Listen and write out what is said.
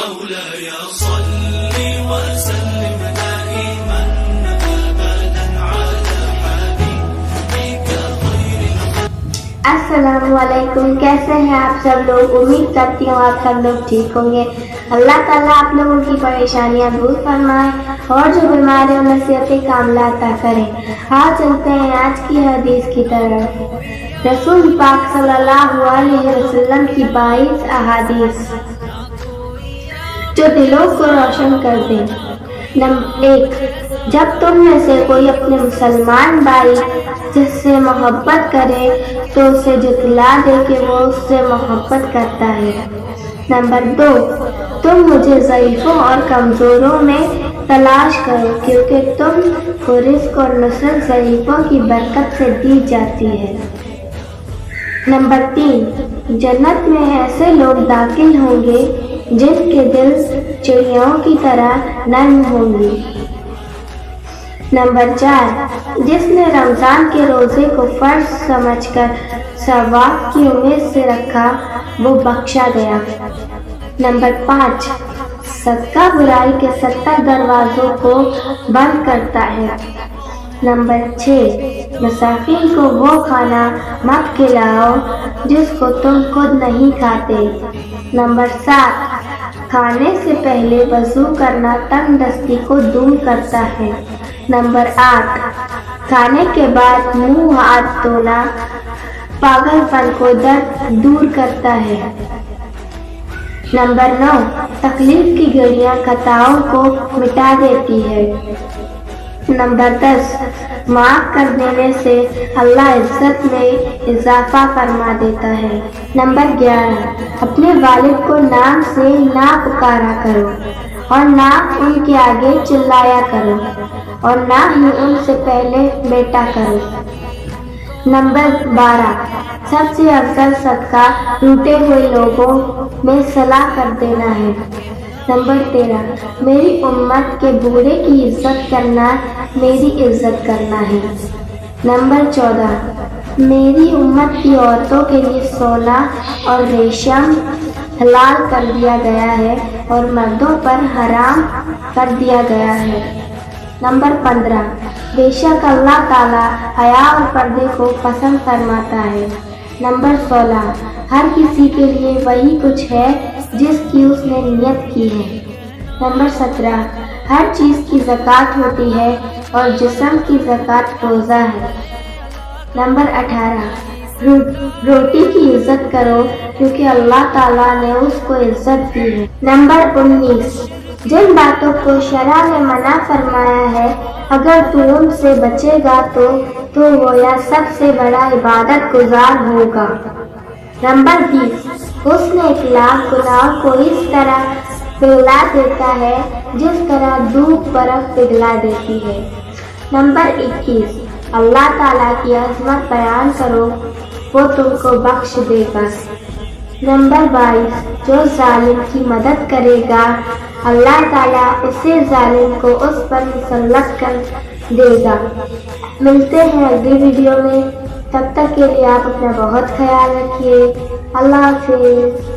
مولاي صل وسلم دائما أبدا على حبيبك خير. السلام علیکم، کیسے ہیں آپ سب لوگ؟ امید کرتی ہوں آپ سب لوگ ٹھیک ہوں گے۔ اللہ تعالیٰ آپ لوگوں کی پریشانیاں دور فرمائے اور جو بیمار ہیں انہیں صحت کاملہ عطا کریں۔ آج چلتے ہیں آج کی حدیث کی طرف۔ رسول پاک صلی اللہ علیہ وسلم کی 22 احادیث جو دلوں کو روشن کر دیں۔ نمبر 1، جب تم میں سے کوئی اپنے مسلمان بھائی جس سے محبت کرے تو اسے جتلا دے کہ وہ اس سے محبت کرتا ہے۔ نمبر 2، تم مجھے ضعیفوں اور کمزوروں میں تلاش کرو کیونکہ تم کو رزق اور نصرت ضعیفوں کی برکت سے دی جاتی ہے۔ نمبر 3، جنت میں ایسے لوگ داخل ہوں گے جن کے دل چڑیوں کی طرح نرم ہوں گے۔ نمبر 4، جس نے رمضان کے روزے کو فرض سمجھ کر ثواب کی امید سے رکھا وہ بخشا گیا۔ نمبر 5، صدقہ برائی کے 70 دروازوں کو بند کرتا ہے۔ نمبر 6، مساکین کو وہ کھانا مت کھلاؤ جس کو تم خود نہیں کھاتے۔ نمبر 7، کھانے سے پہلے وضو کرنا تنگ دستی کو دور کرتا ہے۔ نمبر 8، کھانے کے بعد منہ ہاتھ دھونا پاگل پن کو دور کرتا ہے۔ نمبر 9، تکلیف کی گھڑیاں خطاؤں کو مٹا دیتی ہے۔ نمبر 10، معاف کر دینے سے اللہ عزت میں اضافہ فرما دیتا ہے۔ نمبر 11، اپنے والد کو نام سے نہ پکارا کرو اور نہ ان کے آگے چلایا کرو اور نہ ہی ان سے پہلے بیٹا کرو۔ نمبر 12، سب سے افضل صدقہ ٹوٹے ہوئے لوگوں میں صلاح کر دینا ہے۔ نمبر 13، میری امت کے بوڑھے کی عزت کرنا میری عزت کرنا ہے۔ نمبر 14، میری امت کی عورتوں کے لیے سونا اور ریشم حلال کر دیا گیا ہے اور مردوں پر حرام کر دیا گیا ہے۔ نمبر 15، بے شک اللہ تعالیٰ حیا اور پردے کو پسند فرماتا ہے۔ نمبر 16، ہر کسی کے لیے وہی کچھ ہے جس کی اس نے نیت کی ہے۔ نمبر 17، ہر چیز کی زکوٰۃ ہوتی ہے اور جسم کی زکوٰۃ روزہ ہے۔ نمبر 18، روٹی کی عزت کرو کیونکہ اللہ تعالیٰ نے اس کو عزت دی ہے۔ نمبر 19، جن باتوں کو شرع نے منع فرمایا ہے اگر تو ان سے بچے گا تو وہ یا سب سے بڑا عبادت گزار ہوگا۔ نمبر 20، حسن اخلاق گناہوں کو اس طرح پگھلا دیتا ہے جس طرح دھوپ برف پگھلا دیتی ہے۔ نمبر 21، اللہ تعالیٰ کی عظمت بیان کرو وہ تم کو بخش دے گا۔ نمبر 22، جو ظالم کی مدد کرے گا اللہ تعالیٰ اسے ظالم کو اس پر مسلط کر دے گا۔ ملتے ہیں اگلی ویڈیو میں، تب تک کے لیے آپ اپنا بہت خیال رکھیے۔ اللہ حافظ۔